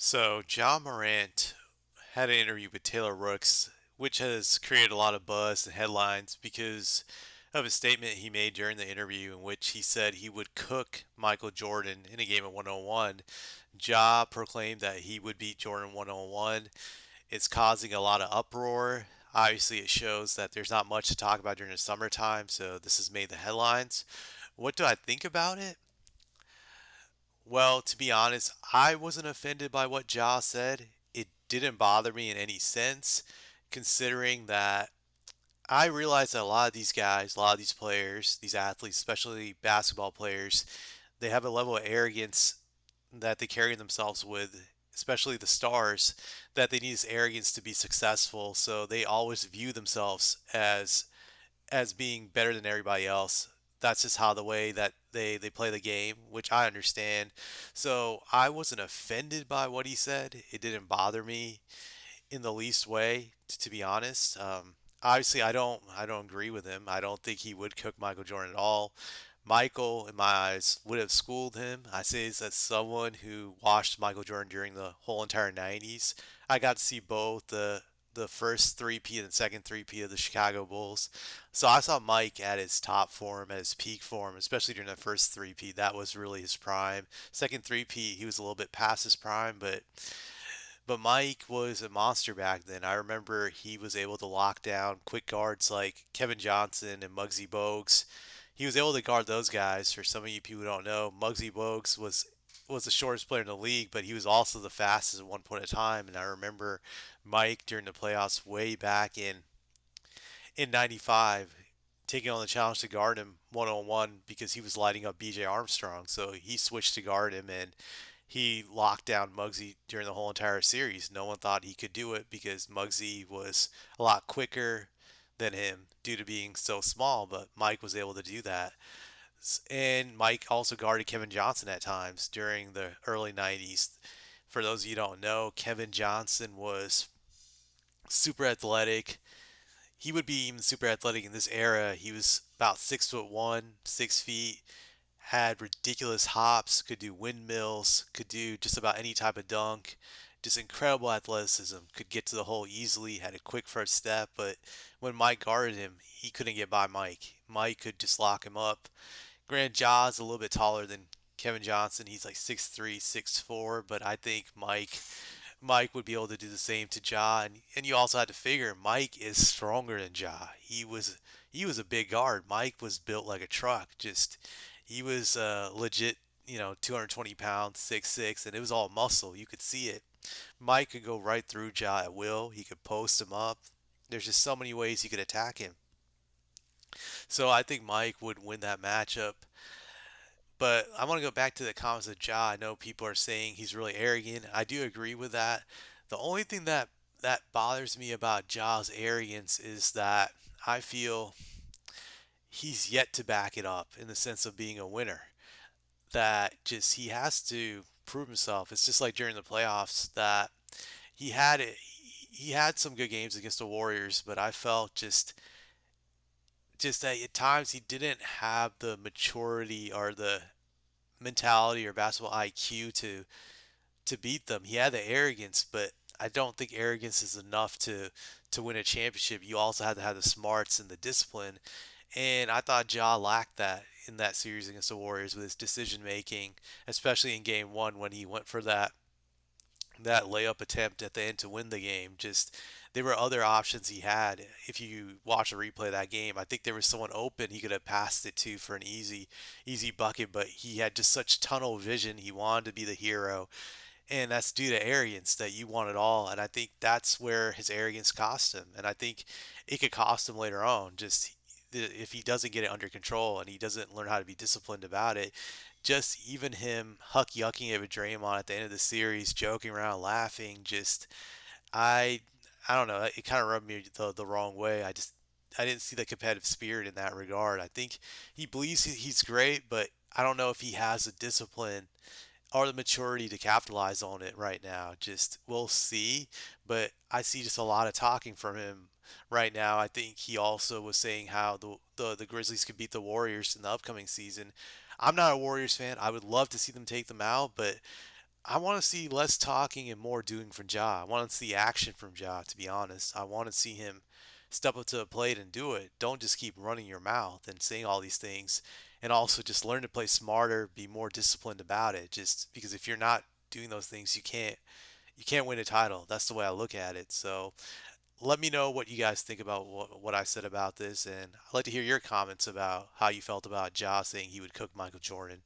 So, John Morant had an interview with Taylor Rooks, which has created a lot of buzz and headlines because of a statement he made during the interview in which he said he would cook Michael Jordan in a game of 101. Ja proclaimed that he would beat Jordan 101. It's causing a lot of uproar. Obviously, it shows that there's not much to talk about during the summertime, so this has made the headlines. What do I think about it? Well, to be honest, I wasn't offended by what Ja said. It didn't bother me in any sense, considering that I realize that a lot of these guys, a lot of these players, these athletes, especially basketball players, they have a level of arrogance that they carry themselves with, especially the stars, that they need this arrogance to be successful. So they always view themselves as being better than everybody else. That's just how the way that they play the game, which I understand. So I wasn't offended by what he said. It didn't bother me in the least way, to be honest. Obviously, I don't agree with him. I don't think he would cook Michael Jordan at all. Michael, in my eyes, would have schooled him. I say this as someone who watched Michael Jordan during the whole entire 90s. I got to see both the first three-peat and second three-peat of the Chicago Bulls. So I saw Mike at his top form, at his peak form, especially during the first three-peat. That was really his prime. Second three-peat, he was a little bit past his prime, but Mike was a monster back then. I remember he was able to lock down quick guards like Kevin Johnson and Muggsy Bogues. He was able to guard those guys. For some of you people who don't know, Muggsy Bogues was the shortest player in the league, but he was also the fastest at one point in time. And I remember Mike during the playoffs way back in '95 taking on the challenge to guard him one on one because he was lighting up BJ Armstrong. So he switched to guard him and he locked down Muggsy during the whole entire series. No one thought he could do it because Muggsy was a lot quicker than him due to being so small, but Mike was able to do that. And Mike also guarded Kevin Johnson at times during the early 90s. For those of you who don't know, Kevin Johnson was super athletic. He would be even super athletic in this era. He was about 6'1", 6 feet, had ridiculous hops, could do windmills, could do just about any type of dunk. Just incredible athleticism, could get to the hole easily, had a quick first step, but when Mike guarded him, he couldn't get by Mike. Mike could just lock him up. Grant Ja's a little bit taller than Kevin Johnson. He's like 6'3", 6'4", but I think Mike would be able to do the same to Ja, and you also had to figure Mike is stronger than Ja. He was a big guard. Mike was built like a truck. Just he was legit, 220 pounds, 6'6", and it was all muscle. You could see it. Mike could go right through Ja at will. He could post him up. There's just so many ways he could attack him. So I think Mike would win that matchup. But I want to go back to the comments of Ja. I know people are saying he's really arrogant. I do agree with that. The only thing that bothers me about Ja's arrogance is that I feel he's yet to back it up in the sense of being a winner. That just he has to prove himself. It's just like during the playoffs that he had it. He had some good games against the Warriors, but I felt just that at times he didn't have the maturity or the mentality or basketball IQ to beat them. He had the arrogance, but I don't think arrogance is enough to win a championship. You also have to have the smarts and the discipline. And I thought Ja lacked that in that series against the Warriors with his decision making, especially in game one when he went for that layup attempt at the end to win the game. Just there were other options he had. If you watch a replay of that game, I think there was someone open he could have passed it to for an easy bucket, but he had just such tunnel vision. He wanted to be the hero, and that's due to arrogance that you want it all. And I think that's where his arrogance cost him. And I think it could cost him later on. Just if he doesn't get it under control and he doesn't learn how to be disciplined about it, just even him huck yucking it with Draymond at the end of the series, joking around, laughing, just I I don't know, it kind of rubbed me the wrong way. I didn't see the competitive spirit in that regard. I think he believes he's great, but I don't know if he has the discipline or the maturity to capitalize on it right now. Just we'll see, but I see just a lot of talking from him right now. I think he also was saying how the Grizzlies could beat the Warriors in the upcoming season. I'm not a Warriors fan. I would love to see them take them out, but I want to see less talking and more doing from Ja. I want to see action from Ja, to be honest. I want to see him step up to the plate and do it. Don't just keep running your mouth and saying all these things. And also just learn to play smarter, be more disciplined about it. Just because if you're not doing those things, you can't win a title. That's the way I look at it. So let me know what you guys think about what I said about this, and I'd like to hear your comments about how you felt about Ja saying he would cook Michael Jordan.